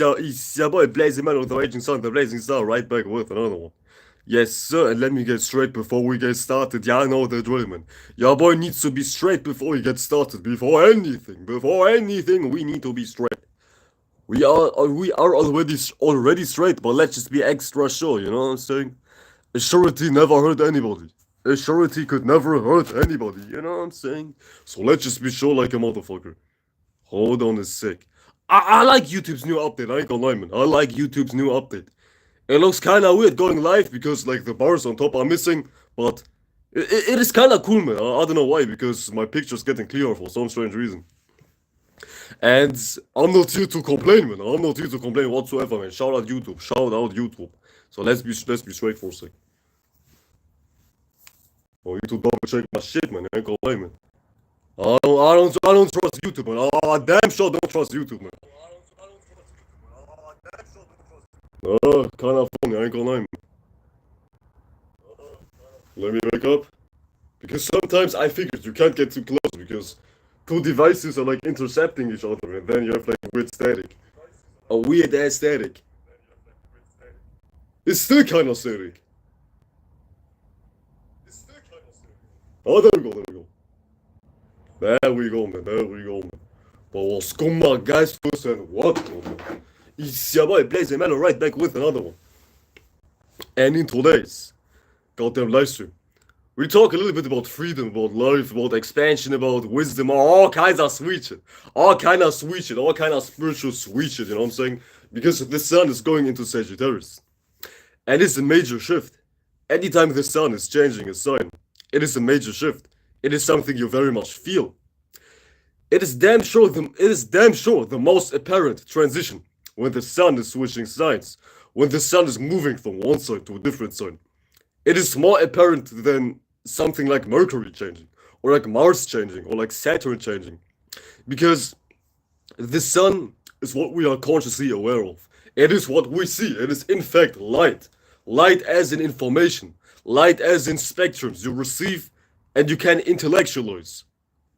It's your boy Blazing Man with the Raging Sun, the Blazing Star, right back with another one. Yes, sir, and let me get straight before we get started. Yeah, I know the drill, man. Your boy needs to be straight before he gets started. Before anything, we need to be straight. We are already straight, but let's just be extra sure. You know what I'm saying? A surety never hurt anybody. A surety could never hurt anybody. You know what I'm saying? So let's just be sure like a motherfucker. Hold on a sec. I like YouTube's new update. I ain't gonna lie, man. I like YouTube's new update. It looks kinda weird going live because like the bars on top are missing, but it is kinda cool, man. I don't know why, because my picture's getting clearer for some strange reason. And I'm not here to complain, man. I'm not here to complain whatsoever, man. Shout out YouTube. Shout out YouTube. So let's be straight for a sec. Oh, YouTube double check my shit, man. I ain't gonna lie, man. I don't trust YouTube, man. I damn sure don't trust YouTube, man. Kinda funny, I ain't gonna lie, man. Let me wake up. Because sometimes I figured you can't get too close because two devices are like intercepting each other and then you have like weird static. A weird ass static. It's still kinda static. Oh, there we go, there we go. There we go, man, there we go, man. But what's going on, guys, first and welcome, man. It's your boy Blazing Man right back with another one. And in today's goddamn live stream, we talk a little bit about freedom, about life, about expansion, about wisdom, all kinds of sweet shit. All kind of sweet shit, all kind of spiritual sweet shit, you know what I'm saying? Because the sun is going into Sagittarius. And it's a major shift. Anytime the sun is changing a sign, it is a major shift. It is something you very much feel. It is damn sure the most apparent transition when the sun is switching signs, when the sun is moving from one side to a different side. It is more apparent than something like Mercury changing, or like Mars changing, or like Saturn changing. Because the sun is what we are consciously aware of. It is what we see. It is in fact light. Light as in information. Light as in spectrums you receive and you can intellectualize.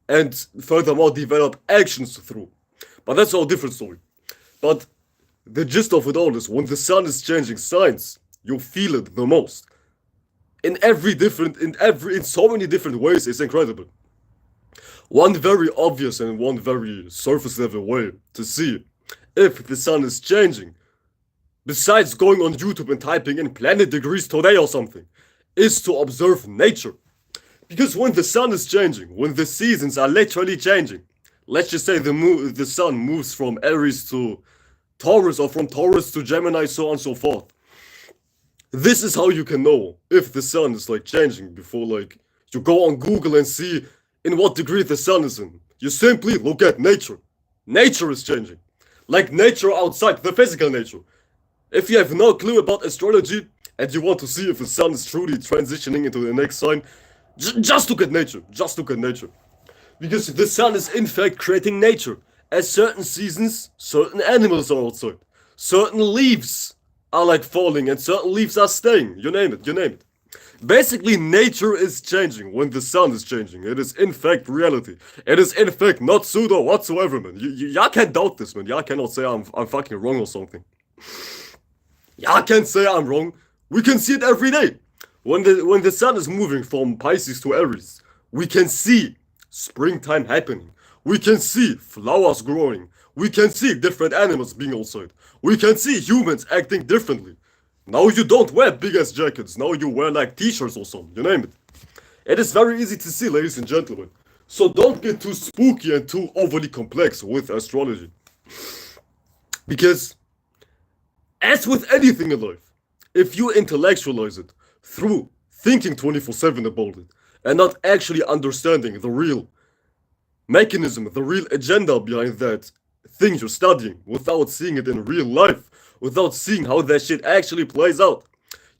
And furthermore develop actions through. But that's all different story. But the gist of it all is when the sun is changing signs, you feel it the most. In so many different ways, it's incredible. One very obvious and one very surface level way to see if the sun is changing, besides going on YouTube and typing in planet degrees today or something, is to observe nature. Because when the sun is changing, when the seasons are literally changing, let's just say the sun moves from Aries to Taurus or from Taurus to Gemini, so on and so forth. This is how you can know if the sun is like changing before like you go on Google and see in what degree the sun is in. You simply look at nature. Nature is changing. Like nature outside, the physical nature. If you have no clue about astrology and you want to see if the sun is truly transitioning into the next sign, just look at nature. Just look at nature. Because the sun is in fact creating nature. At certain seasons, certain animals are outside. Certain leaves are like falling and certain leaves are staying. You name it, you name it. Basically, nature is changing when the sun is changing. It is in fact reality. It is in fact not pseudo whatsoever, man. Y'all can't doubt this, man. Y'all cannot say I'm fucking wrong or something. Y'all can't say I'm wrong. We can see it every day. When the sun is moving from Pisces to Aries, we can see springtime happening. We can see flowers growing. We can see different animals being outside. We can see humans acting differently. Now you don't wear big ass jackets. Now you wear like t-shirts or something. You name it. It is very easy to see, ladies and gentlemen. So don't get too spooky and too overly complex with astrology. Because, as with anything in life, if you intellectualize it through thinking 24/7 about it and not actually understanding the real mechanism, the real agenda behind that thing you're studying, without seeing it in real life, without seeing how that shit actually plays out,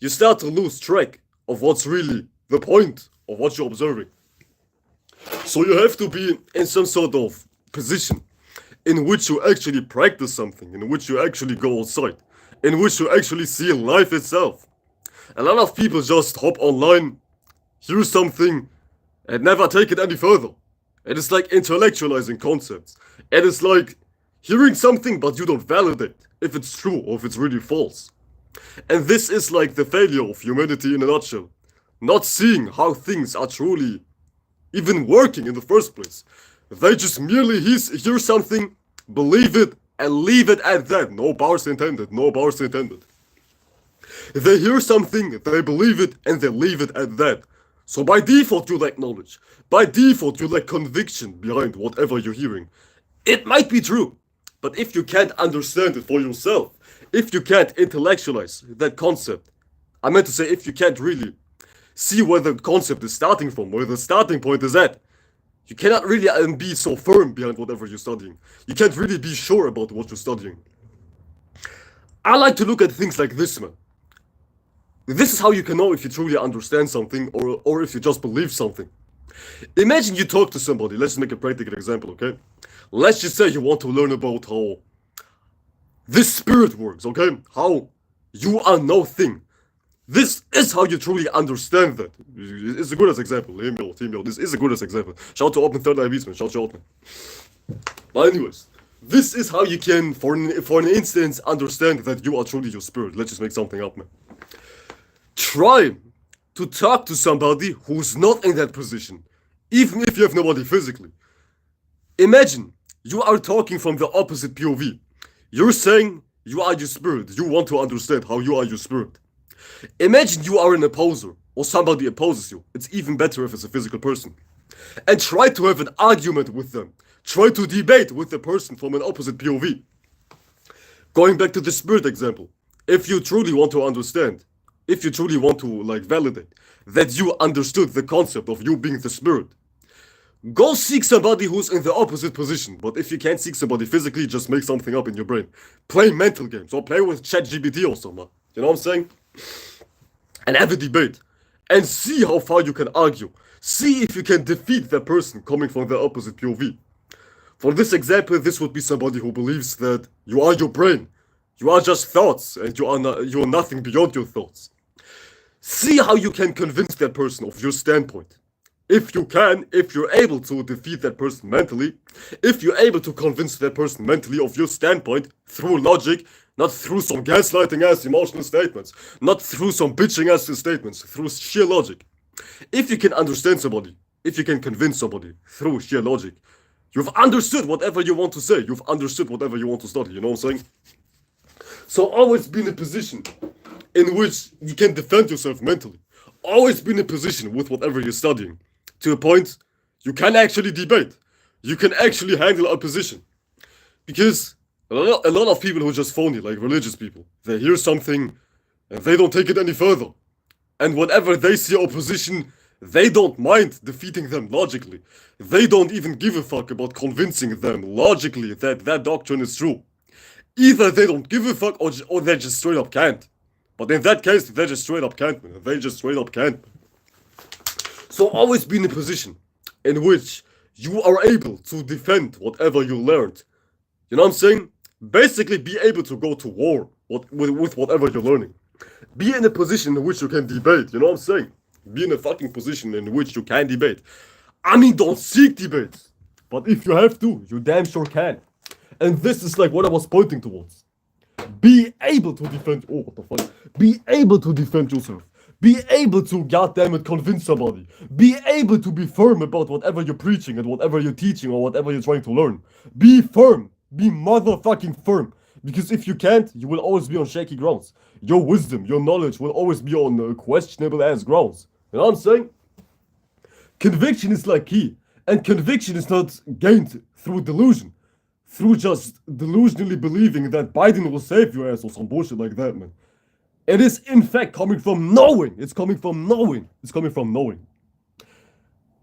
you start to lose track of what's really the point of what you're observing. So you have to be in some sort of position in which you actually practice something, in which you actually go outside, in which you actually see life itself. A lot of people just hop online, hear something, and never take it any further. It is like intellectualizing concepts. It is like hearing something but you don't validate. if it's true or if it's really false. And this is like the failure of humanity in a nutshell. Not seeing how things are truly even working in the first place. They just merely hear something, believe it, and leave it at that. No bars intended, no bars intended. They hear something, they believe it, and they leave it at that. So by default you lack knowledge. By default you lack conviction behind whatever you're hearing. It might be true, but if you can't understand it for yourself, if you can't intellectualize that concept, I meant to say if you can't really see where the concept is starting from, where the starting point is at, you cannot really be so firm behind whatever you're studying. You can't really be sure about what you're studying. I like to look at things like this, man. This is how you can know if you truly understand something or if you just believe something. Imagine you talk to somebody. Let's make a practical example, okay? Let's just say you want to learn about how this spirit works, okay? How you are no thing. This is how you truly understand that. It's the goodest example. Team, this is the goodest example. Shout to Open Third Eye Beats, man. Shout to Open. But anyways, this is how you can, for an instance, understand that you are truly your spirit. Let's just make something up, man. Try to talk to somebody who's not in that position, even if you have nobody physically. Imagine you are talking from the opposite POV. You're saying you are your spirit. You want to understand how you are your spirit. Imagine you are an opposer, or somebody opposes you. It's even better if it's a physical person. And try to have an argument with them. Try to debate with the person from an opposite POV. Going back to the spirit example, if you truly want to understand, if you truly want to validate that you understood the concept of you being the spirit, go seek somebody who's in the opposite position. But if you can't seek somebody physically, just make something up in your brain. Play mental games or play with ChatGPT or something. You know what I'm saying? And have a debate. And see how far you can argue. See if you can defeat that person coming from the opposite POV. For this example, this would be somebody who believes that you are your brain. You are just thoughts and you are nothing beyond your thoughts. See how you can convince that person of your standpoint. If you can, if you're able to defeat that person mentally, if you're able to convince that person mentally of your standpoint through logic, not through some gaslighting ass emotional statements, not through some bitching ass statements, through sheer logic. If you can understand somebody, if you can convince somebody through sheer logic, you've understood whatever you want to say, you've understood whatever you want to study, you know what I'm saying? So always be in a position in which you can defend yourself mentally. Always be in a position with whatever you're studying, to a point you can actually debate. You can actually handle opposition. Because a lot of people who are just phony, like religious people, they hear something and they don't take it any further. And whenever they see opposition, they don't mind defeating them logically. They don't even give a fuck about convincing them logically that that doctrine is true. Either they don't give a fuck or they just straight up can't. But in that case, they just straight up can't, man. They just straight up can't. So always be in a position in which you are able to defend whatever you learned. You know what I'm saying? Basically be able to go to war with whatever you're learning. Be in a position in which you can debate, you know what I'm saying? Be in a fucking position in which you can debate. I mean, don't seek debates. But if you have to, you damn sure can. And this is like what I was pointing towards. Be able to defend, oh, what the fuck? Be able to defend yourself. Be able to, goddammit, convince somebody. Be able to be firm about whatever you're preaching and whatever you're teaching or whatever you're trying to learn. Be firm. Be motherfucking firm. Because if you can't, you will always be on shaky grounds. Your wisdom, your knowledge will always be on questionable ass grounds. You know what I'm saying? Conviction is like key. And conviction is not gained through delusion. Through just delusionally believing that Biden will save your ass or some bullshit like that, man. It is in fact coming from knowing. It's coming from knowing. It's coming from knowing.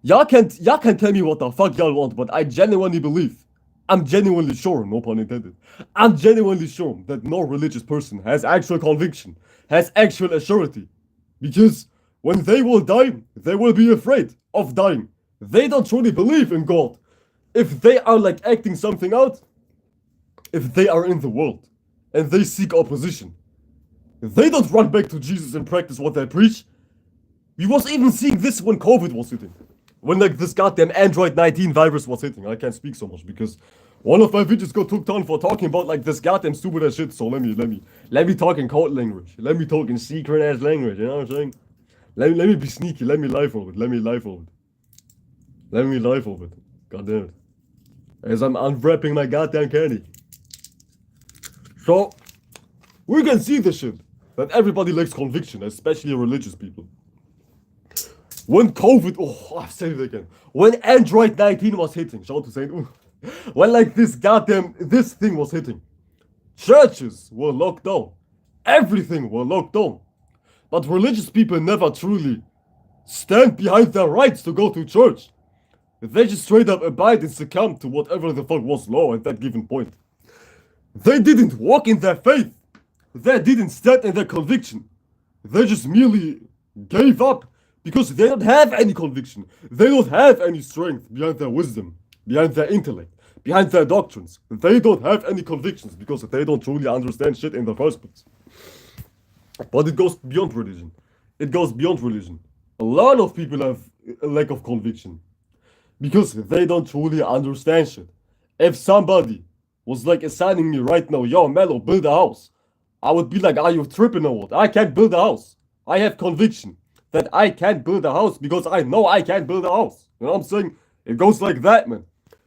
Y'all can tell me what the fuck y'all want, but I genuinely believe, I'm genuinely sure, no pun intended, I'm genuinely sure that no religious person has actual conviction, has actual assurity. Because when they will die, they will be afraid of dying. They don't truly believe in God. If they are like acting something out, if they are in the world and they seek opposition, they don't run back to Jesus and practice what they preach. We was even seeing this when COVID was hitting. When like this goddamn Android 19 virus was hitting. I can't speak so much because One of my videos got took down for talking about like this goddamn stupid ass shit. So let me talk in code language. Let me talk in secret ass language. You know what I'm saying? Let me be sneaky. Let me lie for it. Let me lie for it. Let me lie for it. God damn it. As I'm unwrapping my goddamn candy. So we can see the shit that everybody lacks conviction, especially religious people. When COVID, oh, I've said it again. When Android 19 was hitting, shout out to Saint, when like this thing was hitting, churches were locked down, everything were locked down. But religious people never truly stand behind their rights to go to church. They just straight up abide and succumb to whatever the fuck was law at that given point. They didn't walk in their faith. They didn't stand in their conviction. They just merely gave up because they don't have any conviction. They don't have any strength behind their wisdom, behind their intellect, behind their doctrines. They don't have any convictions because they don't truly understand shit in the first place. But it goes beyond religion. It goes beyond religion. A lot of people have a lack of conviction because they don't truly understand shit. If somebody was like assigning me right now, yo, Mello, build a house, I would be like, are you tripping or what? I can't build a house. I have conviction that I can't build a house because I know I can't build a house. You know what I'm saying? It goes like that, man.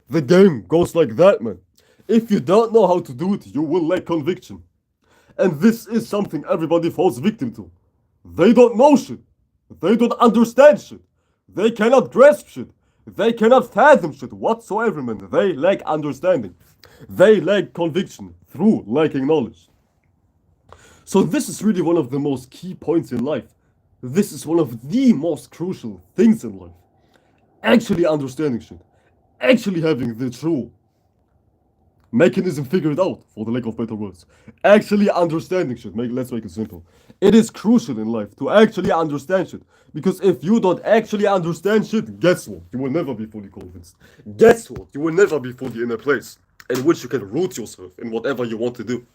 The game goes like that, man. If you don't know how to do it, you will lack conviction. And this is something everybody falls victim to. They don't know shit. They don't understand shit. They cannot grasp shit. They cannot fathom shit whatsoever, man. They lack understanding. They lack conviction through lacking knowledge. So this is really one of the most key points in life. This is one of the most crucial things in life. Actually understanding shit. Actually having the true mechanism figured out, for the lack of better words. Actually understanding shit. Let's make it simple. It is crucial in life to actually understand shit. Because if you don't actually understand shit, guess what? You will never be fully convinced. Guess what? You will never be fully in a place in which you can root yourself in whatever you want to do.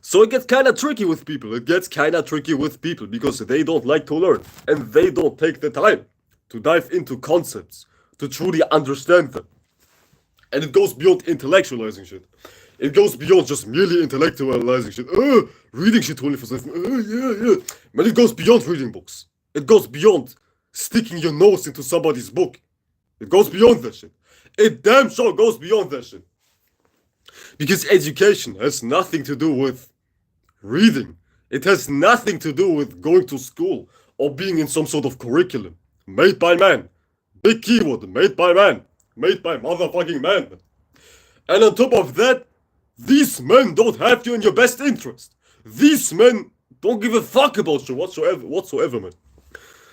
So it gets kind of tricky with people. It gets kind of tricky with people because they don't like to learn. And they don't take the time to dive into concepts, to truly understand them. And it goes beyond intellectualizing shit. It goes beyond just merely intellectualizing shit. Reading shit 24/7. Yeah. But it goes beyond reading books. It goes beyond sticking your nose into somebody's book. It goes beyond that shit. It damn sure goes beyond that shit. Because education has nothing to do with reading. It has nothing to do with going to school or being in some sort of curriculum. Made by man. Big keyword. Made by man. Made by motherfucking man. And on top of that, these men don't have you in your best interest. These men don't give a fuck about you whatsoever, man.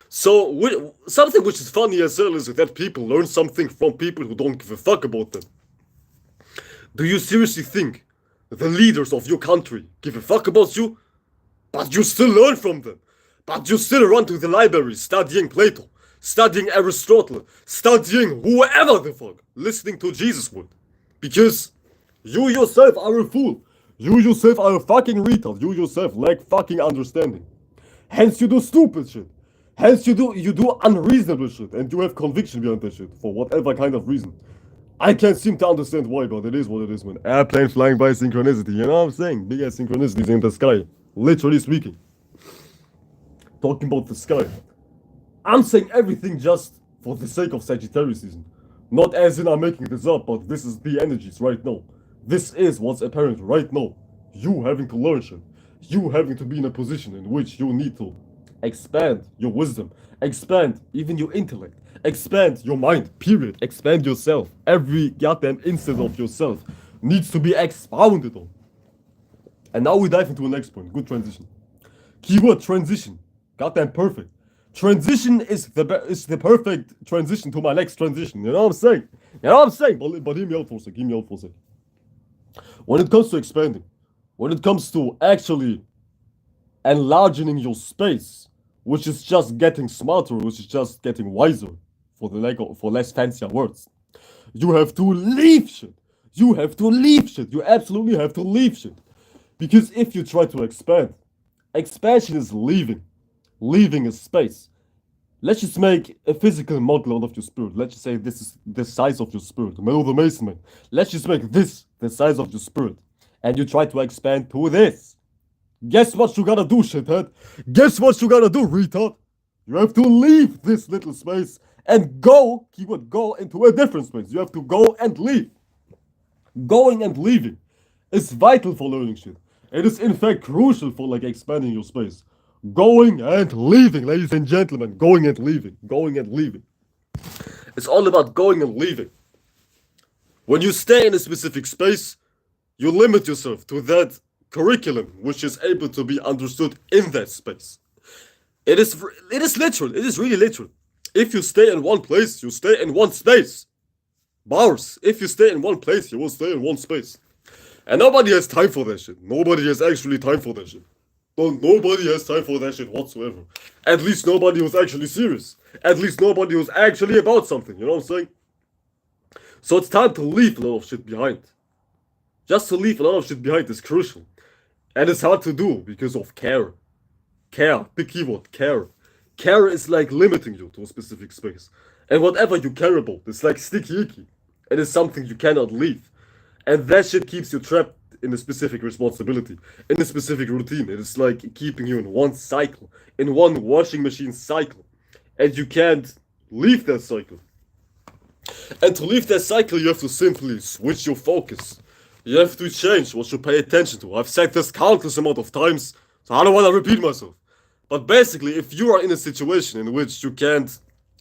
So, something which is funny as hell is that people learn something from people who don't give a fuck about them. Do you seriously think the leaders of your country give a fuck about you? But you still learn from them. But you still run to the library studying Plato, studying Aristotle, studying whoever the fuck, listening to Jesus would. Because you yourself are a fool. You yourself are a fucking retard. You yourself lack fucking understanding. Hence you do stupid shit. Hence you do unreasonable shit. And you have conviction behind that shit for whatever kind of reason. I can't seem to understand why, but it is what it is, man. Airplane flying by synchronicity, you know what I'm saying? Big ass synchronicities in the sky. Literally speaking. Talking about the sky. I'm saying everything just for the sake of Sagittarius season. Not as in I'm making this up, but this is the energies right now. This is what's apparent right now. You having to learn shit. You having to be in a position in which you need to expand your wisdom. Expand even your intellect. Expand your mind, period. Expand yourself. Every goddamn instant of yourself needs to be expounded on. And now we dive into the next point. Good transition. Keyword transition. Goddamn perfect. Transition is the perfect transition to my next transition. You know what I'm saying? You know what I'm saying? But hear me out for a sec. Hear me out for a sec. When it comes to expanding, when it comes to actually enlarging your space, which is just getting smarter, which is just getting wiser, for less fancier words, you have to leave shit. You have to leave shit. You absolutely have to leave shit. Because if you try to expand, expansion is leaving. Leaving a space. Let's just make a physical model out of your spirit. Let's just say this is the size of your spirit. Man of the Mason, man. Let's just make this the size of your spirit. And you try to expand to this. Guess what you gotta do, shithead? Guess what you gotta do, retard? You have to leave this little space and go, keyword go, into a different space. You have to go and leave. Going and leaving is vital for learning shit. It is in fact crucial for like expanding your space. Going and leaving, ladies and gentlemen. Going and leaving. Going and leaving. It's all about going and leaving. When you stay in a specific space, you limit yourself to that curriculum which is able to be understood in that space. It is literal. It is really literal. If you stay in one place, you stay in one space. Bars. If you stay in one place, you will stay in one space. And nobody has time for that shit. Nobody has actually time for that shit. Nobody has time for that shit whatsoever. At least nobody was actually serious. At least nobody was actually about something, you know what I'm saying? So it's time to leave a lot of shit behind. Just to leave a lot of shit behind is crucial. And it's hard to do because of care. Care, big keyword, care. Care is like limiting you to a specific space. And whatever you care about, it's like sticky icky. It is something you cannot leave. And that shit keeps you trapped in a specific responsibility, in a specific routine. It is like keeping you in one cycle, in one washing machine cycle. And you can't leave that cycle. And to leave that cycle, you have to simply switch your focus. You have to change what you pay attention to. I've said this countless amount of times, so I don't want to repeat myself. But basically, if you are in a situation in which you can't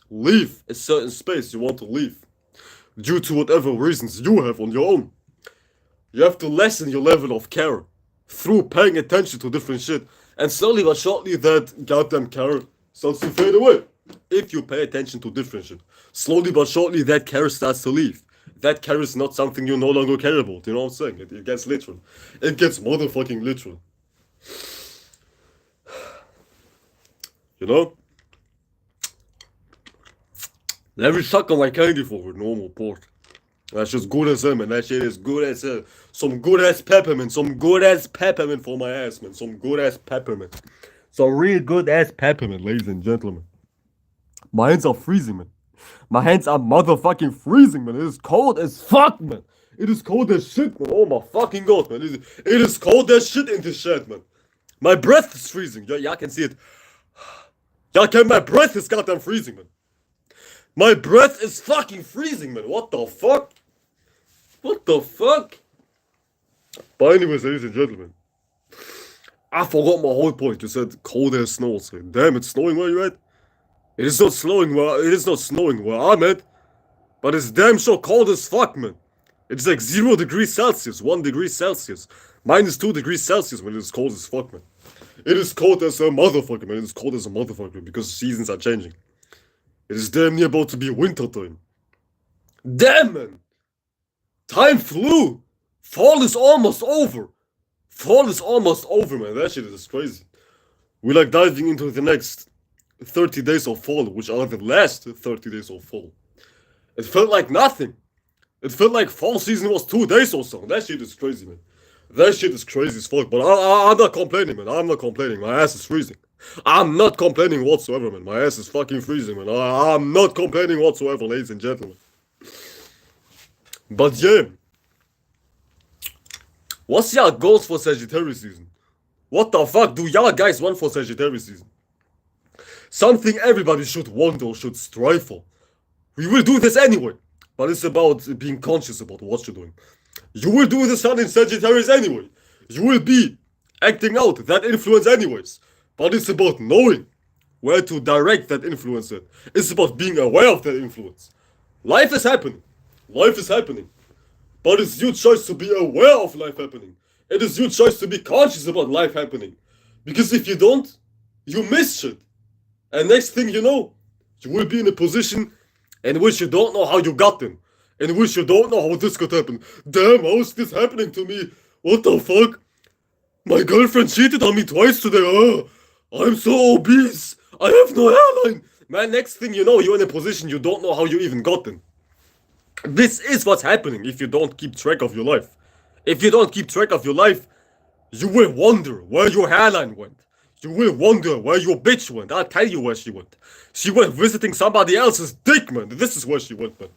leave a certain space you want to leave, due to whatever reasons you have on your own, you have to lessen your level of care through paying attention to different shit. And slowly but surely that goddamn care starts to fade away. If you pay attention to different shit, slowly but surely that care starts to leave. That care is not something you no longer care about, you know what I'm saying? It gets literal. It gets motherfucking literal. You know? Let me suck on my candy for a normal port. That's just good as hell, man. That shit is good as hell. Some good ass peppermint. Some good ass peppermint for my ass, man. Some good ass peppermint. Some real good ass peppermint, ladies and gentlemen. My hands are freezing, man. My hands are motherfucking freezing, man. It is cold as fuck, man. It is cold as shit, man. Oh my fucking god, man. It is cold as shit in this shit, man. My breath is freezing. Y'all can see it. My breath is goddamn freezing, man. My breath is fucking freezing, man. What the fuck? What the fuck? But anyways, ladies and gentlemen, I forgot my whole point. You said cold as snow. So, damn, it's snowing where you're at? It is not snowing where I'm at. But it's damn sure cold as fuck, man. It's like 0 degrees Celsius, 1 degree Celsius, -2 degrees Celsius when it's cold as fuck, man. It is cold as a motherfucker, man. It is cold as a motherfucker because seasons are changing. It is damn near about to be winter time. Damn, man. Time flew. Fall is almost over. Fall is almost over, man. That shit is crazy. We're like diving into the next 30 days of fall, which are the last 30 days of fall. It felt like nothing. It felt like fall season was 2 days or so. That shit is crazy, man. That shit is crazy as fuck. But I'm not complaining, man. I'm not complaining. My ass is freezing. I'm not complaining whatsoever, man. My ass is fucking freezing, man. I'm not complaining whatsoever, ladies and gentlemen. But yeah. What's y'all goals for Sagittarius season? What the fuck do y'all guys want for Sagittarius season? Something everybody should want or should strive for. We will do this anyway. But it's about being conscious about what you're doing. You will do the sun in Sagittarius anyway. You will be acting out that influence anyways. But it's about knowing where to direct that influence at. It's about being aware of that influence. Life is happening. Life is happening. But it's your choice to be aware of life happening. It is your choice to be conscious about life happening. Because if you don't, you miss shit. And next thing you know, you will be in a position in which you don't know how you got them. In which you don't know how this could happen. Damn, how is this happening to me? What the fuck? My girlfriend cheated on me twice today. Oh, I'm so obese. I have no hairline. Man, next thing you know, you're in a position you don't know how you even got them. This is what's happening if you don't keep track of your life. If you don't keep track of your life, you will wonder where your hairline went. You will wonder where your bitch went. I'll tell you where she went. She went visiting somebody else's dick, man. This is where she went, man.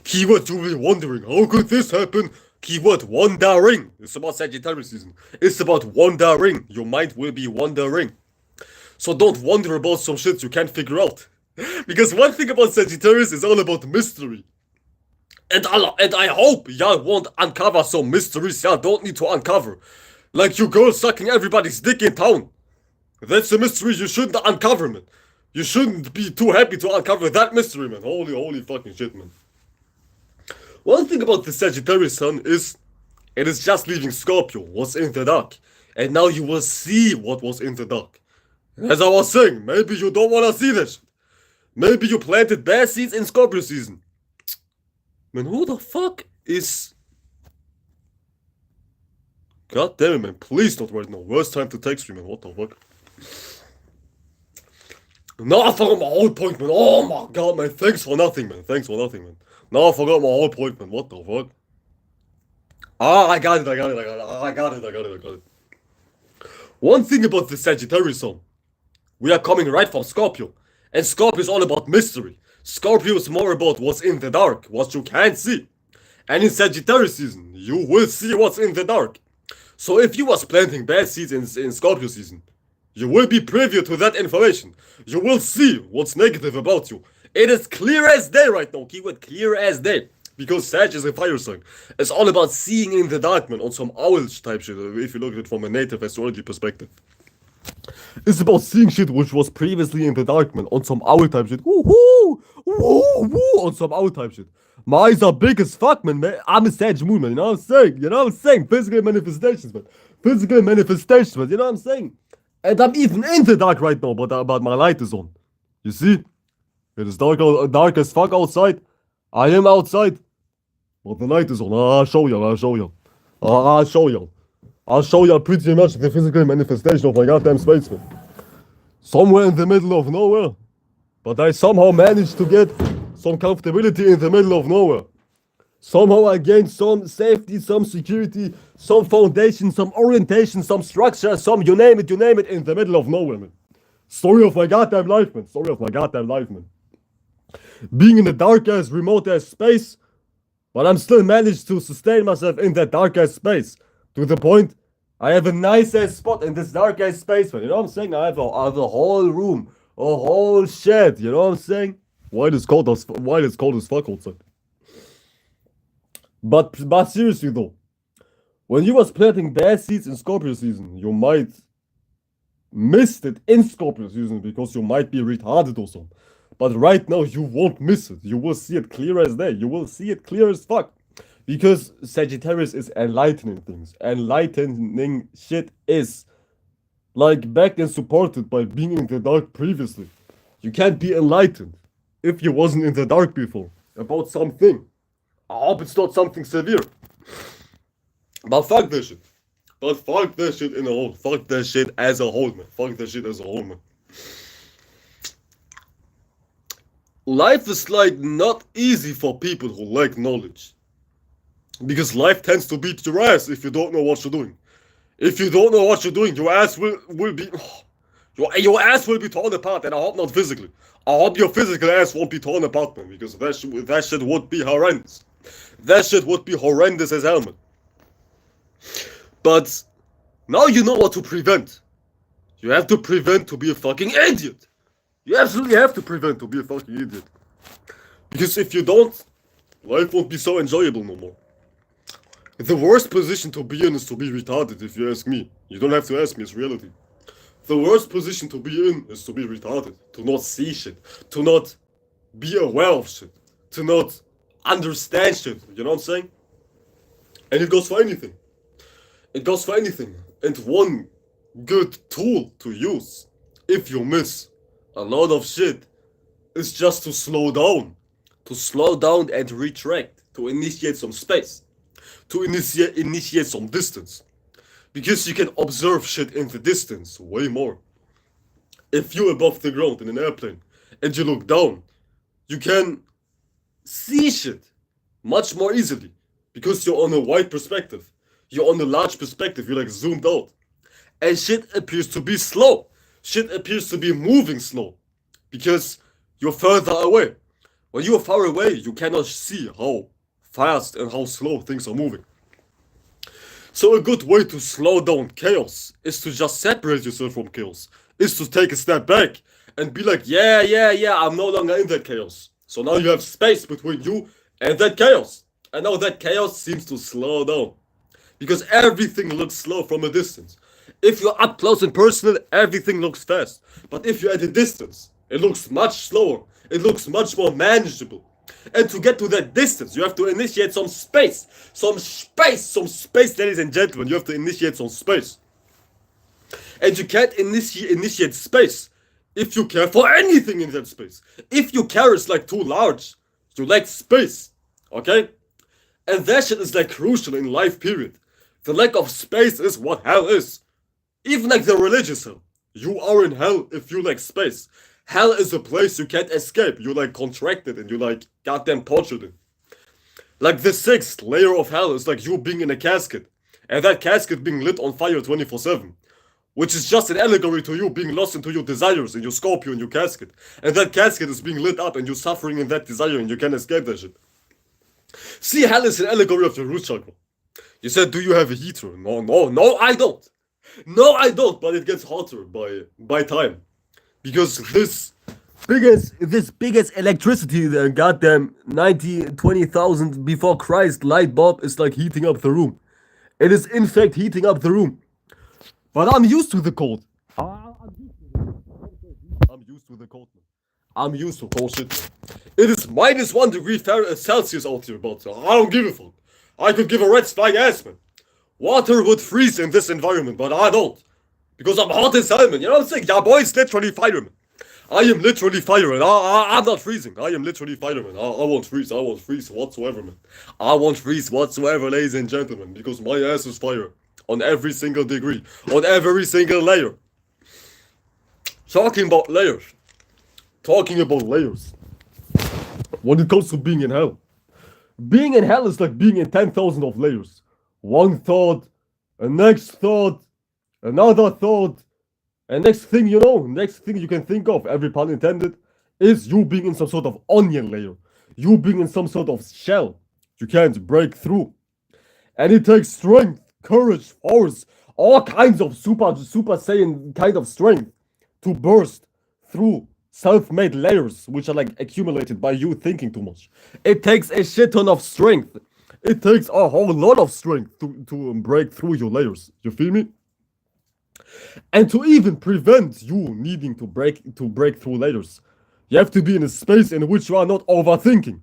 Keyword, you will be wondering, how could this happen? Keyword, wondering. It's about Sagittarius season. It's about wondering. Your mind will be wondering. So don't wonder about some shit you can't figure out. Because one thing about Sagittarius is all about mystery. And I hope y'all won't uncover some mysteries y'all don't need to uncover. Like your girl sucking everybody's dick in town. That's a mystery you shouldn't uncover, man. You shouldn't be too happy to uncover that mystery, man. Holy fucking shit, man. One thing about the Sagittarius sun is it is just leaving Scorpio, what's in the dark. And now you will see what was in the dark. As I was saying, maybe you don't want to see that shit. Maybe you planted bad seeds in Scorpio season. Man, who the fuck is... God damn it, man. Please not right now. Worst time to text me, man. What the fuck? Now I forgot my whole point, man. Oh my god, man. Thanks for nothing, man. Thanks for nothing, man. Now I forgot my whole point, man. What the fuck? Ah, I got it. One thing about the Sagittarius song. We are coming right from Scorpio. And Scorpio is all about mystery. Scorpio is more about what's in the dark, what you can't see. And in Sagittarius season, you will see what's in the dark. So if you was planting bad seeds in Scorpio season, you will be privy to that information. You will see what's negative about you. It is clear as day right now. Keyword clear as day. Because Sag is a fire sign. It's all about seeing in the dark, man, on some owl type shit, if you look at it from a native astrology perspective. It's about seeing shit which was previously in the dark, man, on some owl type shit. Woo-hoo! Woo-hoo! On some owl type shit. My eyes are big as fuck, man. I'm a Sag moon, man. You know what I'm saying? Physical manifestations, man. You know what I'm saying? And I'm even in the dark right now, but my light is on. You see? It is dark as fuck outside. I am outside. But the light is on. I'll show you. I'll show you pretty much the physical manifestation of my goddamn space, man. Somewhere in the middle of nowhere. But I somehow managed to get some comfortability in the middle of nowhere. Somehow I gained some safety, some security, some foundation, some orientation, some structure, some you name it, in the middle of nowhere, man. Story of my goddamn life, man. Being in a dark ass, remote ass space, but I'm still managed to sustain myself in that dark ass space. To the point, I have a nice ass spot in this dark ass space, man. You know what I'm saying? I have a whole room, a whole shed. You know what I'm saying? Why it's cold as fuck outside. But seriously though, when you was planting bad seeds in Scorpio season, you might miss it in Scorpio season because you might be retarded or something. But right now you won't miss it. You will see it clear as day. You will see it clear as fuck. Because Sagittarius is enlightening things. Enlightening shit is like backed and supported by being in the dark previously. You can't be enlightened if you wasn't in the dark before about something. I hope it's not something severe. But fuck that shit. In a whole. Fuck that shit as a whole, man. Life is like not easy for people who lack knowledge. Because life tends to beat your ass if you don't know what you're doing. If you don't know what you're doing, your ass will be... Your ass will be torn apart, and I hope not physically. I hope your physical ass won't be torn apart, man, because that shit would be horrendous. That shit would be horrendous as hell, man. But now you know what to prevent. You have to prevent to be a fucking idiot. You absolutely have to prevent to be a fucking idiot. Because if you don't, life won't be so enjoyable no more. The worst position to be in is to be retarded, if you ask me. You don't have to ask me, it's reality. The worst position to be in is to be retarded. To not see shit. To not be aware of shit. To not understand shit. You know what I'm saying? And it goes for anything. And one good tool to use, if you miss a lot of shit, is just to slow down. To slow down and retract. To initiate some space. To initiate some distance. Because you can observe shit in the distance way more. If you're above the ground in an airplane and you look down, you can see shit much more easily. Because you're on a wide perspective. You're on a large perspective. You're like zoomed out. and shit appears to be slow. Shit appears to be moving slow because you're further away. When you are far away, you cannot see how fast and how slow things are moving. So a good way to slow down chaos is to just separate yourself from chaos. Is to take a step back and be like, yeah, I'm no longer in that chaos. So now you have space between you and that chaos. And now that chaos seems to slow down. Because everything looks slow from a distance. If you're up close and personal, everything looks fast. But if you're at a distance, it looks much slower. It looks much more manageable. And to get to that distance, you have to initiate some space. Some space, ladies and gentlemen. You have to initiate some space. And you can't initiate space if you care for anything in that space. If your care is like too large, you lack space. Okay? And that shit is like crucial in life, period. The lack of space is what hell is. Even like the religious hell. You are in hell if you lack space. Hell is a place you can't escape. You're like contracted and you're like goddamn tortured in. Like the sixth layer of hell is like you being in a casket. And that casket being lit on fire 24/7. Which is just an allegory to you being lost into your desires and your scorpio and your casket. And that casket is being lit up and you're suffering in that desire and you can't escape that shit. See, hell is an allegory of your root chakra. You said, do you have a heater? No, I don't. No, I don't, but it gets hotter by time. Because this biggest electricity, the goddamn 20,000 before Christ light bulb is like heating up the room. It is in fact heating up the room. But I'm used to the cold. I'm used to the cold. I'm used to cold shit. It is -1 degree Celsius out here, but I don't give a fuck. I could give a rat's flying ass, man. Water would freeze in this environment, but I don't. Because I'm hot as hell, man. You know what I'm saying? Yeah, boy, it's literally fire, man. I am literally fire, man. I'm not freezing. I am literally fire, man. I won't freeze. I won't freeze whatsoever, man. I won't freeze whatsoever, ladies and gentlemen. Because my ass is fire. On every single degree. On every single layer. Talking about layers. When it comes to being in hell. Being in hell is like being in 10,000 of layers. One thought, a next thought, another thought, and next thing you know, next thing you can think of, every pun intended, is you being in some sort of onion layer. You being in some sort of shell. You can't break through. And it takes strength, courage, force, all kinds of super saiyan kind of strength to burst through self-made layers which are like accumulated by you thinking too much. It takes a shit ton of strength. It takes a whole lot of strength to break through your layers. You feel me? And to even prevent you needing to break through layers, you have to be in a space in which you are not overthinking,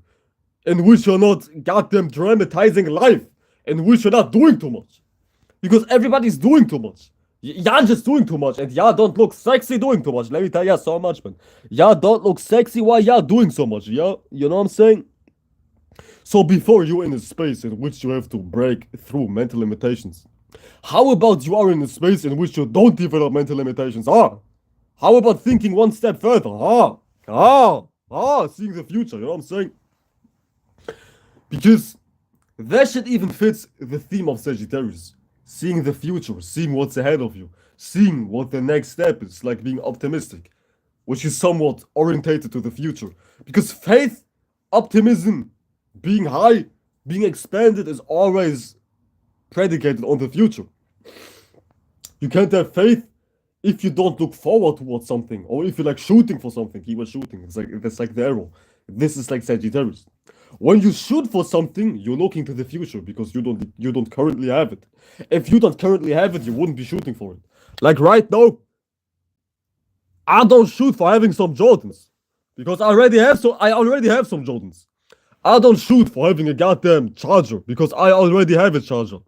in which you're not goddamn dramatizing life, in which you're not doing too much. Because everybody's doing too much. Y'all just doing too much, and y'all don't look sexy doing too much. Let me tell y'all so much, man. Y'all don't look sexy while y'all doing so much, yeah? You know what I'm saying? So before you're in a space in which you have to break through mental limitations, how about you are in a space in which you don't develop mental limitations? How about thinking one step further? Seeing the future, you know what I'm saying? Because that shit even fits the theme of Sagittarius. Seeing the future, seeing what's ahead of you, seeing what the next step is, like being optimistic, which is somewhat orientated to the future. Because faith, optimism, being high, being expanded is always predicated on the future. You can't have faith if you don't look forward towards something, or if you're like shooting for something. He was shooting. That's like the arrow. This is like Sagittarius. When you shoot for something, you're looking to the future because you don't currently have it. If you don't currently have it, you wouldn't be shooting for it. Like right now, I don't shoot for having some Jordans because I already have some Jordans. I don't shoot for having a goddamn charger because I already have a charger.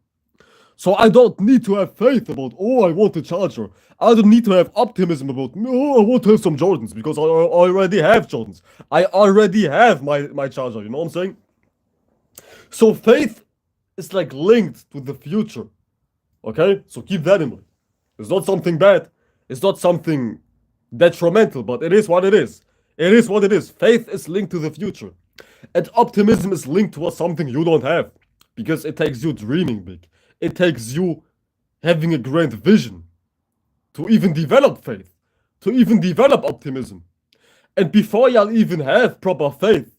So I don't need to have faith about, oh, I want a charger. I don't need to have optimism about, oh, I want to have some Jordans because I already have Jordans. I already have my charger, you know what I'm saying? So faith is like linked to the future, okay? So keep that in mind. It's not something bad. It's not something detrimental, but it is what it is. It is what it is. Faith is linked to the future. And optimism is linked to something you don't have because it takes you dreaming big. It takes you having a grand vision. to even develop faith, to even develop optimism. And before y'all even have proper faith,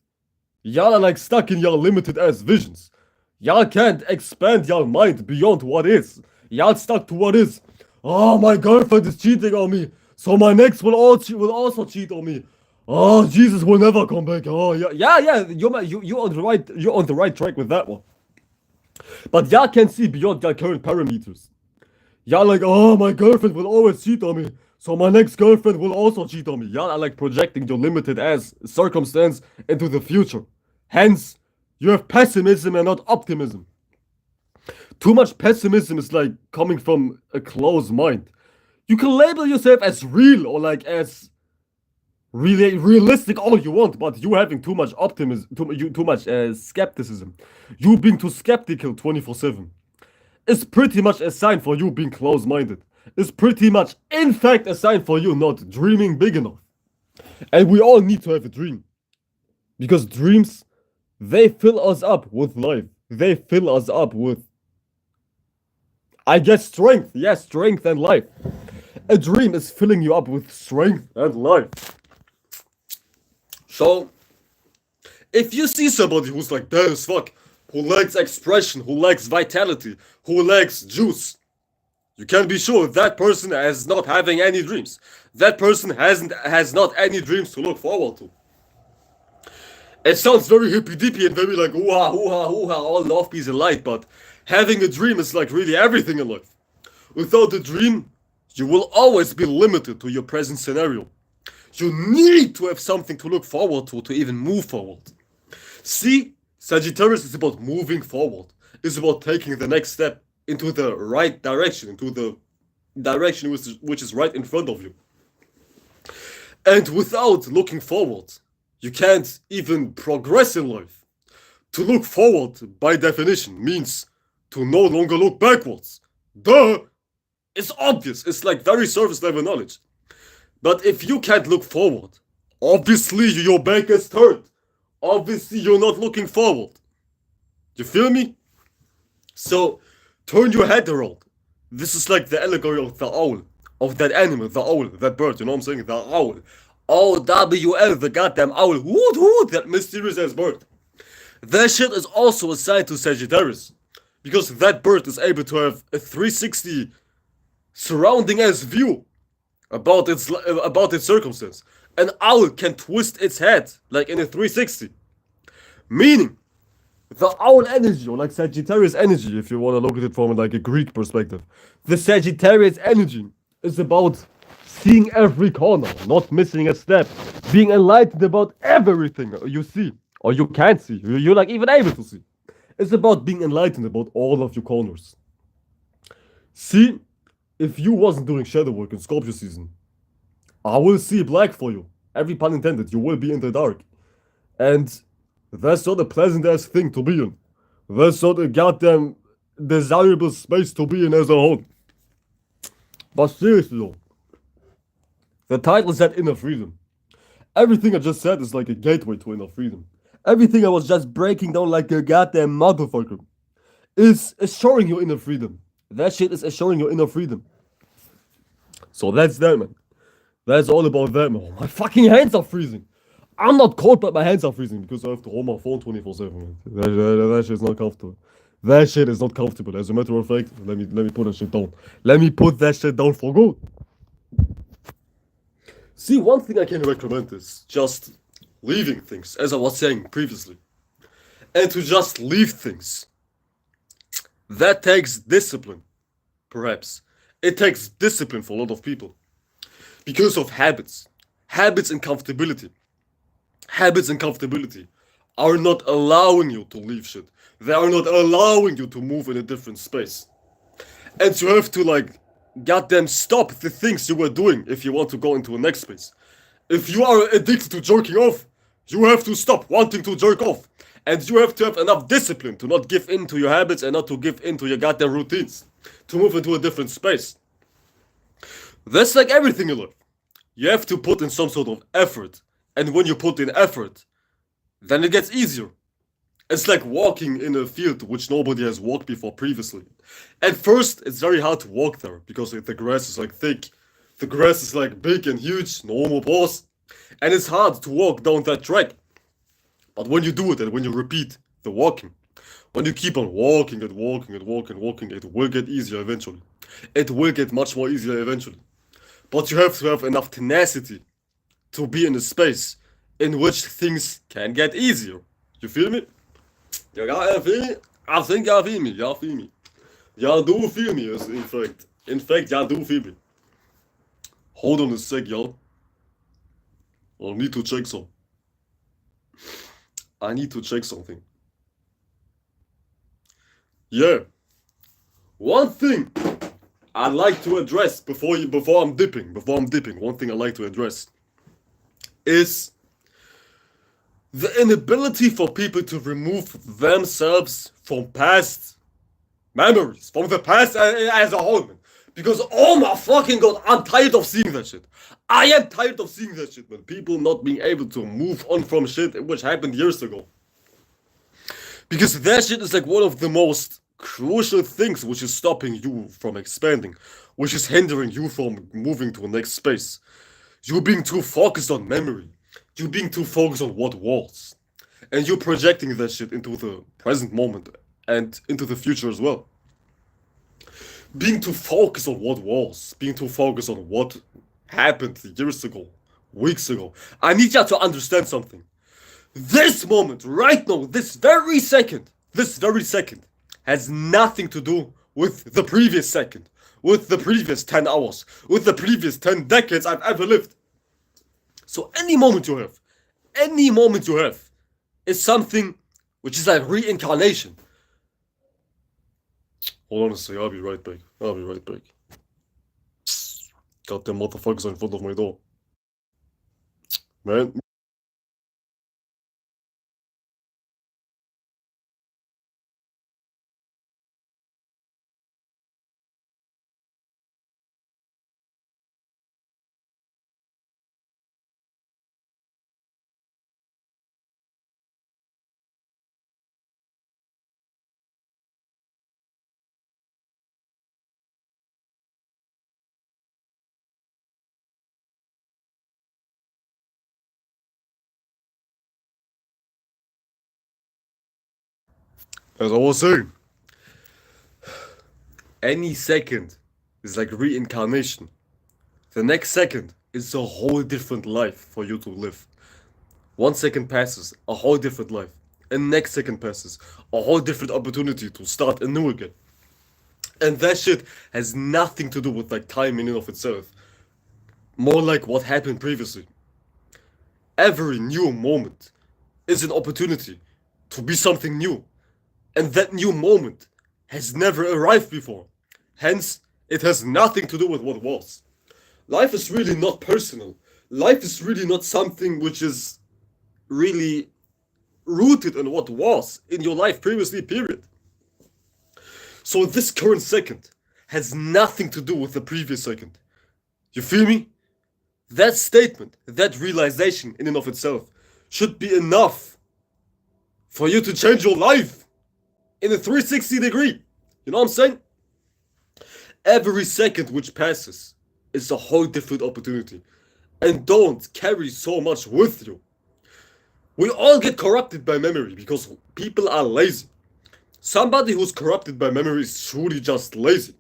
y'all are like stuck in your limited ass visions. Y'all can't expand your mind beyond what is. Y'all stuck to what is. Oh, my girlfriend is cheating on me, so my next will also cheat on me. Oh, Jesus will never come back. Oh, yeah. You're on the right track with that one. But y'all can see beyond your current parameters. Y'all like, oh, my girlfriend will always cheat on me, so my next girlfriend will also cheat on me. Y'all are like projecting your limited ass circumstance into the future. Hence, you have pessimism and not optimism. Too much pessimism is like coming from a closed mind. You can label yourself as real or like as really realistic all you want, but you having too much optimism, too much skepticism. You being too skeptical 24/7. It's pretty much a sign for you being close-minded. It's pretty much, in fact, a sign for you not dreaming big enough. And we all need to have a dream. Because dreams, they fill us up with life. They fill us up with, I guess, strength. Yes, strength and life. A dream is filling you up with strength and life. So, if you see somebody who's like dead as fuck, who lacks expression, who lacks vitality, who lacks juice, you can be sure that person is not having any dreams. That person has not any dreams to look forward to. It sounds very hippy-dippy and very like hoo-ha, hoo-ha, hoo-ha, all love, peace and light, but having a dream is like really everything in life. Without a dream, you will always be limited to your present scenario. You need to have something to look forward to even move forward. See, Sagittarius is about moving forward. It's about taking the next step into the right direction, into the direction which is right in front of you. And without looking forward, you can't even progress in life. To look forward, by definition, means to no longer look backwards. Duh! It's obvious. It's like very surface level knowledge. But if you can't look forward, obviously your back is turned. Obviously you're not looking forward. You feel me? So, turn your head around. This is like the allegory of the owl. Of that animal, the owl, that bird, you know what I'm saying? The owl. O-W-L, the goddamn owl. Hoot hoot, that mysterious ass bird. That shit is also assigned to Sagittarius. Because that bird is able to have a 360 surrounding ass view about its circumstance. An owl can twist its head like in a 360. Meaning, the owl energy, or like Sagittarius energy, if you want to look at it from like a Greek perspective, the Sagittarius energy is about seeing every corner, not missing a step, being enlightened about everything you see, or you can't see, you're like even able to see. It's about being enlightened about all of your corners. See, if you wasn't doing shadow work in Scorpio season, I will see black for you. Every pun intended, you will be in the dark. And that's not a pleasant ass thing to be in. That's not a goddamn desirable space to be in as a whole. But seriously though, the title said inner freedom. Everything I just said is like a gateway to inner freedom. Everything I was just breaking down like a goddamn motherfucker is assuring your inner freedom. That shit is assuring your inner freedom. So that's that, man. That's all about that, man. My fucking hands are freezing. I'm not cold, but my hands are freezing because I have to hold my phone 24/7, man. That shit is not comfortable. That shit is not comfortable. As a matter of fact, let me put that shit down. Let me put that shit down for good. See, one thing I can recommend is just leaving things, as I was saying previously. And to just leave things. That takes discipline, perhaps. It takes discipline for a lot of people. Because of habits. Habits and comfortability. Habits and comfortability are not allowing you to leave shit. They are not allowing you to move in a different space. And you have to like goddamn stop the things you were doing if you want to go into a next space. If you are addicted to jerking off, you have to stop wanting to jerk off. And you have to have enough discipline to not give in to your habits and not to give in to your goddamn routines. To move into a different space. That's like everything in life. You have to put in some sort of effort. And when you put in effort, then it gets easier. It's like walking in a field which nobody has walked before previously. At first, it's very hard to walk there because the grass is like thick The grass is like big and huge, no more pause. And it's hard to walk down that track. But when you do it and when you repeat the walking, when you keep on walking and walking and walking and walking, it will get easier eventually. It will get much more easier eventually. But you have to have enough tenacity to be in a space in which things can get easier. You feel me? You feel me? I think y'all feel me. Y'all feel me. Y'all do feel me, in fact. In fact, y'all do feel me. Hold on a sec, y'all. I need to check some. I need to check something. Yeah. One thing I'd like to address before I'm dipping. One thing I'd like to address is the inability for people to remove themselves from past memories, from the past as a whole, man. Because oh my fucking god, I'm tired of seeing that shit. I am tired of seeing that shit, man. People not being able to move on from shit which happened years ago. Because that shit is like one of the most crucial things which is stopping you from expanding, which is hindering you from moving to the next space. You being too focused on memory. You being too focused on what was. And you're projecting that shit into the present moment and into the future as well. Being too focused on what was. Being too focused on what happened years ago, weeks ago. I need you to understand something. This moment, right now, this very second, has nothing to do with the previous second, with the previous 10 hours, with the previous 10 decades I've ever lived. So any moment you have, is something which is like reincarnation. Hold on a second, I'll be right back. Goddamn motherfuckers are in front of my door. Man. As I was saying, any second is like reincarnation. The next second is a whole different life for you to live. 1 second passes, a whole different life. And next second passes, a whole different opportunity to start anew again. And that shit has nothing to do with like time in and of itself. More like what happened previously. Every new moment is an opportunity to be something new. And that new moment has never arrived before. Hence, it has nothing to do with what was. Life is really not personal. Life is really not something which is really rooted in what was in your life previously, period. So this current second has nothing to do with the previous second. You feel me? That statement, that realization in and of itself should be enough for you to change your life in a 360 degree. You know what I'm saying? Every second which passes is a whole different opportunity. And don't carry so much with you. We all get corrupted by memory because people are lazy. Somebody who's corrupted by memory is truly just lazy.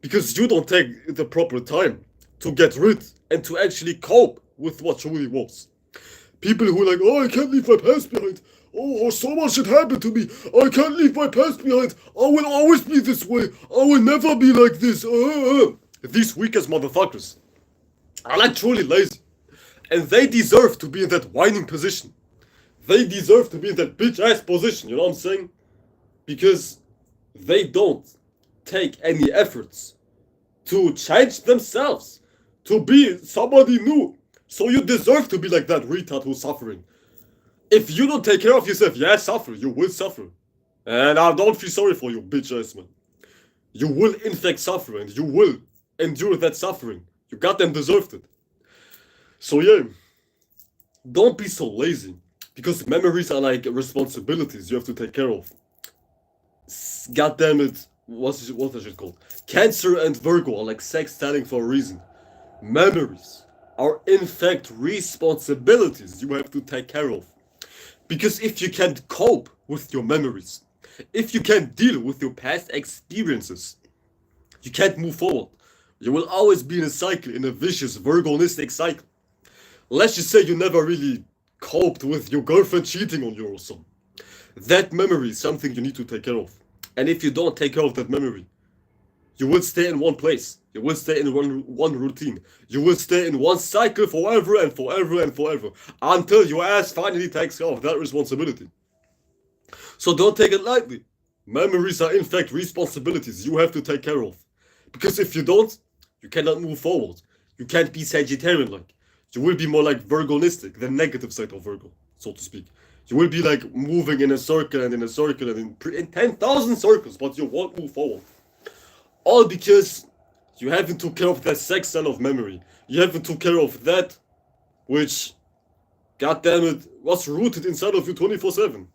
Because you don't take the proper time to get rid and to actually cope with what truly was. People who are like, oh, I can't leave my past behind. Oh, so much shit happened to me. I can't leave my past behind. I will always be this way. I will never be like this. These weak-ass motherfuckers are like truly lazy. And they deserve to be in that whining position. They deserve to be in that bitch-ass position, you know what I'm saying? Because they don't take any efforts to change themselves, to be somebody new. So you deserve to be like that retard who's suffering. If you don't take care of yourself, yeah, suffer. You will suffer. And I don't feel sorry for you, bitch-ass man. You will in fact suffer and you will endure that suffering. You goddamn deserved it. So yeah, don't be so lazy. Because memories are like responsibilities you have to take care of. God damn it, what's that shit called? Cancer and Virgo are like sex standing for a reason. Memories are in fact responsibilities you have to take care of. Because if you can't cope with your memories, if you can't deal with your past experiences, you can't move forward. You will always be in a cycle, in a vicious, Virgonistic cycle. Let's just say you never really coped with your girlfriend cheating on you or something. That memory is something you need to take care of. And if you don't take care of that memory, you will stay in one place. You will stay in one routine. You will stay in one cycle forever and forever and forever. Until your ass finally takes care of that responsibility. So don't take it lightly. Memories are in fact responsibilities you have to take care of. Because if you don't, you cannot move forward. You can't be Sagittarian-like. You will be more like Virgonistic, the negative side of Virgo, so to speak. You will be like moving in a circle and in a circle and in 10,000 circles, but you won't move forward. All because you haven't took care of that section of memory. You haven't took care of that which, goddammit, was rooted inside of you 24/7.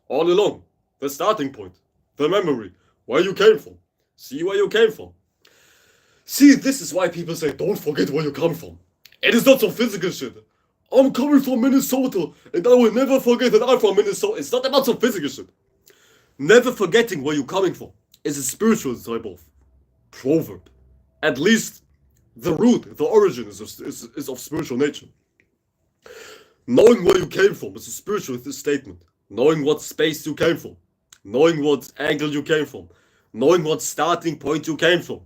All along. The starting point. The memory. Where you came from. See where you came from. See, this is why people say don't forget where you come from. It is not some physical shit. I'm coming from Minnesota and I will never forget that I'm from Minnesota. It's not about some physical shit. Never forgetting where you're coming from is a spiritual type of proverb. At least the root, the origin is of spiritual nature. Knowing where you came from is a spiritual statement. Knowing what space you came from. Knowing what angle you came from. Knowing what starting point you came from.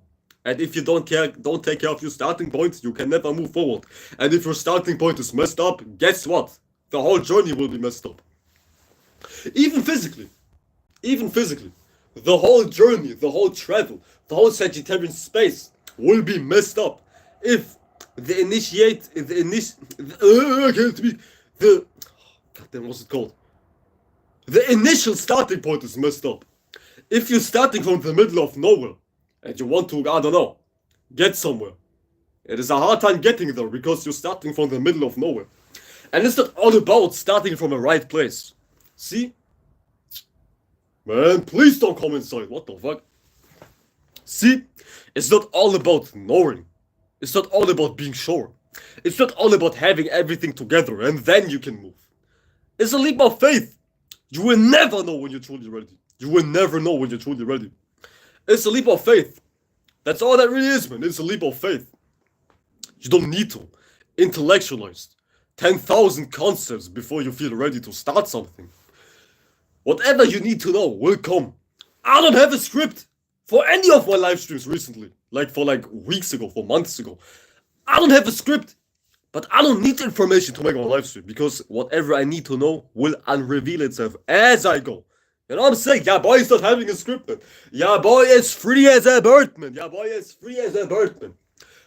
And if you don't take care of your starting point, you can never move forward. And if your starting point is messed up, guess what? The whole journey will be messed up. Even physically. The whole journey, the whole travel, the whole Sagittarian space will be messed up if what's it called? The initial starting point is messed up. If you're starting from the middle of nowhere and you want to, I don't know, get somewhere, it is a hard time getting there because you're starting from the middle of nowhere. And it's not all about starting from a right place. See? Man, please don't come inside. What the fuck? See? It's not all about knowing. It's not all about being sure. It's not all about having everything together and then you can move. It's a leap of faith. You will never know when you're truly ready. You will never know when you're truly ready. It's a leap of faith. That's all that really is, man. It's a leap of faith. You don't need to intellectualize 10,000 concepts before you feel ready to start something. Whatever you need to know will come. I don't have a script for any of my live streams recently. Like for weeks ago, for months ago. I don't have a script. But I don't need information to make my live stream. Because whatever I need to know will unreveal itself as I go. You know what I'm saying? Yeah, boy is not having a script, man. Yeah, boy is free as a bird, man. Yeah, boy is free as a bird, man.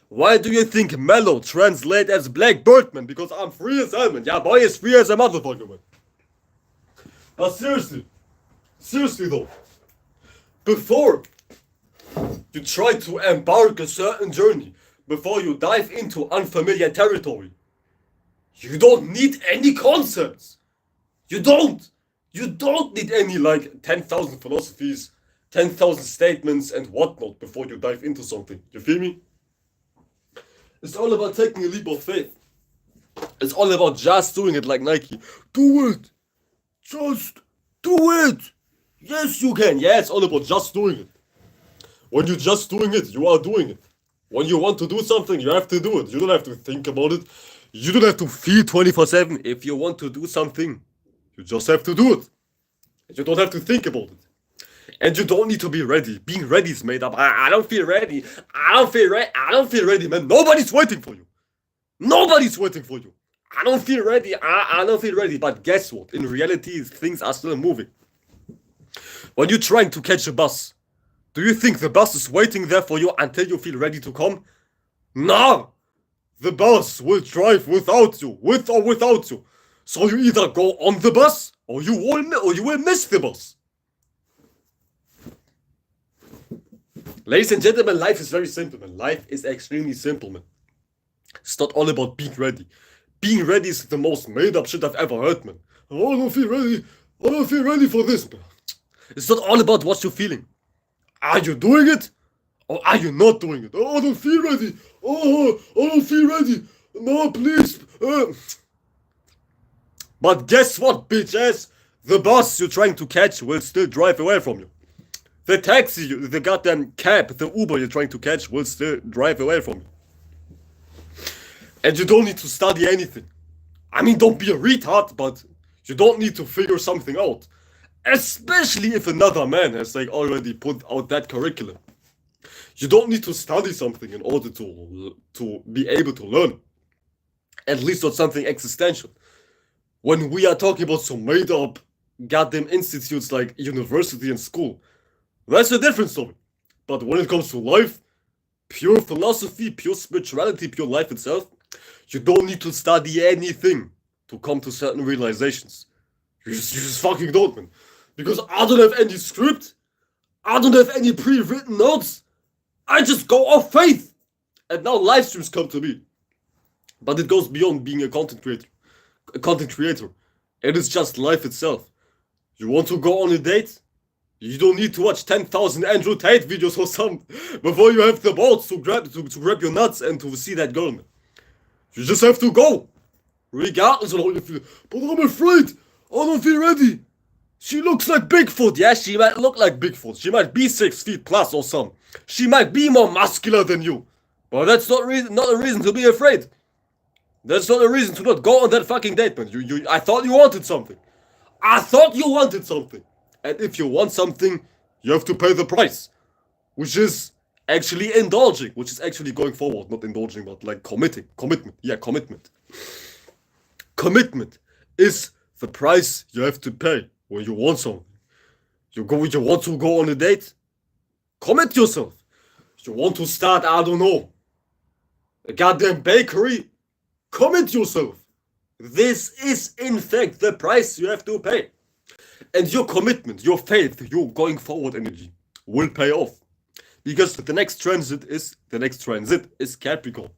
Why do you think mellow translate as black bird, man? Because I'm free as hell, man. Yeah, boy is free as a motherfucker, man. But seriously though, before you try to embark a certain journey, before you dive into unfamiliar territory, you don't need any concepts. You don't need any 10,000 philosophies, 10,000 statements and whatnot before you dive into something. You feel me? It's all about taking a leap of faith. It's all about just doing it like Nike. Do it. Just do it. Yes, you can. Yeah, it's all about just doing it. When you're just doing it, you are doing it. When you want to do something, you have to do it. You don't have to think about it. You don't have to feel 24/7. If you want to do something, you just have to do it. You don't have to think about it. And you don't need to be ready. Being ready is made up. I don't feel ready. I don't feel ready, man. Nobody's waiting for you. Nobody's waiting for you. I don't feel ready. I don't feel ready. But guess what? In reality, things are still moving. When you're trying to catch a bus, do you think the bus is waiting there for you until you feel ready to come? No! The bus will drive without you, with or without you. So you either go on the bus, or you will miss the bus. Ladies and gentlemen, life is very simple, man. Life is extremely simple, man. It's not all about being ready. Being ready is the most made up shit I've ever heard, man. Oh, I don't feel ready. I don't feel ready for this, man. It's not all about what you're feeling. Are you doing it? Or are you not doing it? Oh, I don't feel ready. Oh, I don't But guess what, bitch ass? The bus you're trying to catch will still drive away from you. The taxi, the goddamn cab, the Uber you're trying to catch will still drive away from you. And you don't need to study anything. I mean, don't be a retard, but you don't need to figure something out. Especially if another man has like already put out that curriculum. You don't need to study something in order to be able to learn. At least not something existential. When we are talking about some made up goddamn institutes like university and school, that's a different story. But when it comes to life, pure philosophy, pure spirituality, pure life itself, you don't need to study anything to come to certain realizations. You just fucking don't, man. Because I don't have any script, I don't have any pre-written notes, I just go off faith. And now live streams come to me. But it goes beyond being a content creator. It is just life itself. You want to go on a date? You don't need to watch 10,000 Andrew Tate videos or something before you have the balls to grab your nuts and to see that girl. You just have to go, regardless of how you feel. But I'm afraid. I don't feel ready. She looks like Bigfoot. Yeah, she might look like Bigfoot. She might be 6 feet plus or something. She might be more muscular than you. But that's not a reason to be afraid. That's not a reason to not go on that fucking date, man. I thought you wanted something. And if you want something, you have to pay the price. Which is actually indulging. Which is actually going forward. Not indulging, but like committing. Commitment. Yeah, commitment. Commitment is the price you have to pay when you want something. You want to go on a date? Commit yourself. You want to start, I don't know, a goddamn bakery? Commit yourself. This is in fact the price you have to pay. And your commitment, your faith, your going forward energy will pay off. Because the next transit is Capricorn.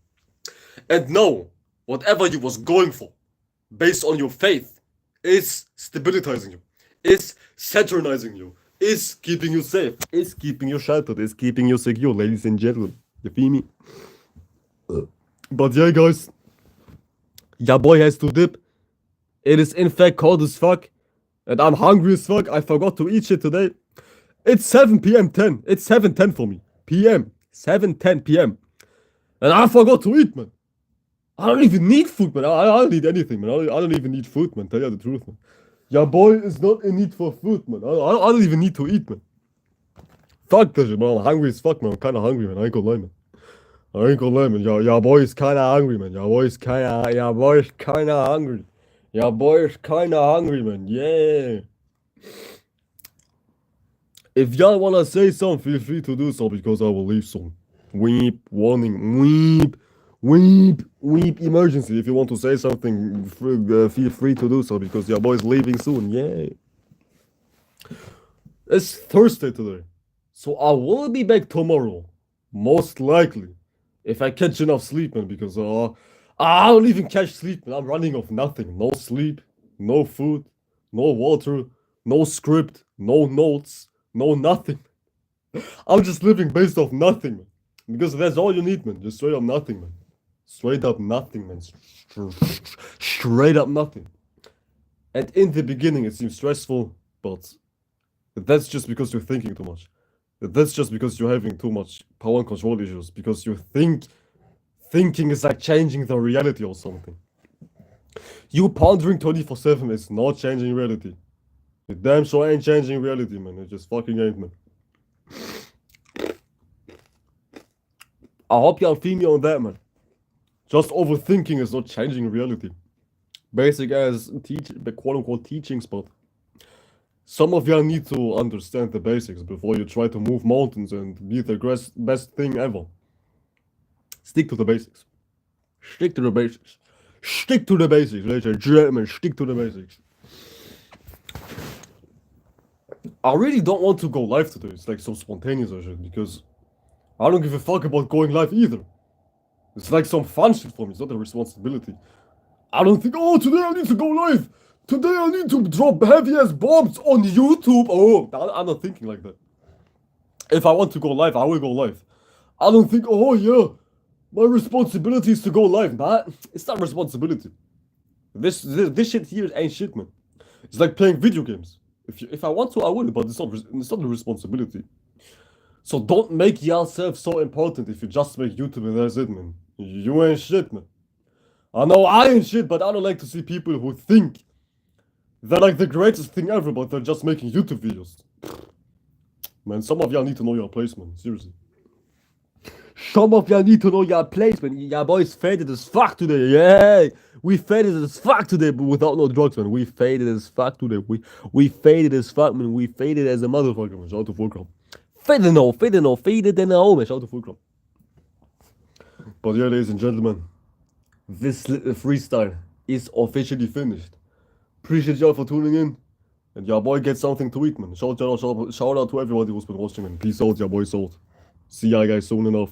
And now, whatever you was going for, based on your faith, is stabilizing you, is saturnizing you, is keeping you safe, is keeping you sheltered, is keeping you secure, ladies and gentlemen. You feel me? But yeah, guys, your boy has to dip. It is in fact cold as fuck, and I'm hungry as fuck. I forgot to eat shit today. It's 7 p.m. 10. It's 7:10 for me. PM. 7:10 p.m. And I forgot to eat, man. I don't even need food, man. I don't need anything, man. I don't even need food, man. Tell you the truth, man. Your boy is not in need for food, man. I don't even need to eat, man. Fuck that shit, man. I'm hungry as fuck, man. I'm kinda hungry, man. I ain't gonna lie, man. Your boy is kinda hungry, man. Your boy is kinda hungry. Your boy is kinda hungry, man. Yeah. If y'all wanna say something, feel free to do so because I will leave soon. Weep, warning, weep, emergency. If you want to say something, feel free to do so because your boy's leaving soon. Yeah. It's Thursday today, so I will be back tomorrow, most likely, if I catch enough sleep, man. Because I don't even catch sleep, man. I'm running off nothing. No sleep, no food, no water, no script, no notes, no nothing. I'm just living based off nothing, man. Because that's all you need, man. Just straight up nothing, man. Straight up nothing, man. Straight up nothing. And in the beginning, it seems stressful, but that's just because you're thinking too much. That's just because you're having too much power and control issues. Because you think thinking is like changing the reality or something. You pondering 24/7 is not changing reality. You damn sure ain't changing reality, man. It just fucking ain't, man. I hope y'all feel me on that, man. Just overthinking is not changing reality. Basic as quote-unquote teachings, but some of y'all need to understand the basics before you try to move mountains and be the best thing ever. Stick to the basics. Stick to the basics. Stick to the basics, ladies and gentlemen. Stick to the basics. I really don't want to go live today. It's like so spontaneous or shit because I don't give a fuck about going live either. It's like some fun shit for me. It's not a responsibility. I don't think, oh, today I need to go live. Today I need to drop heavy ass bombs on YouTube. Oh, I'm not thinking like that. If I want to go live, I will go live. I don't think, oh yeah, my responsibility is to go live. Nah, it's not responsibility. This shit here ain't shit, man. It's like playing video games. If I want to, I will, but it's not a responsibility. So don't make yourself so important if you just make YouTube and that's it, man. You ain't shit, man. I know I ain't shit, but I don't like to see people who think they're like the greatest thing ever, but they're just making YouTube videos. Man, some of y'all need to know your place, man. Seriously. Some of y'all need to know your place, man. Y'all boys faded as fuck today. Yeah, we faded as fuck today, but without no drugs, man. We faded as fuck today. We faded as fuck, man. We faded as a motherfucker, man. Shout to Fulcrum. Faded in the home, man. Shout to Fulcrum. But yeah, ladies and gentlemen, this freestyle is officially finished. Appreciate y'all for tuning in. And your boy gets something to eat, man. Shout out to everybody who's been watching, man. Peace out, your boy Salt. See y'all guys soon enough.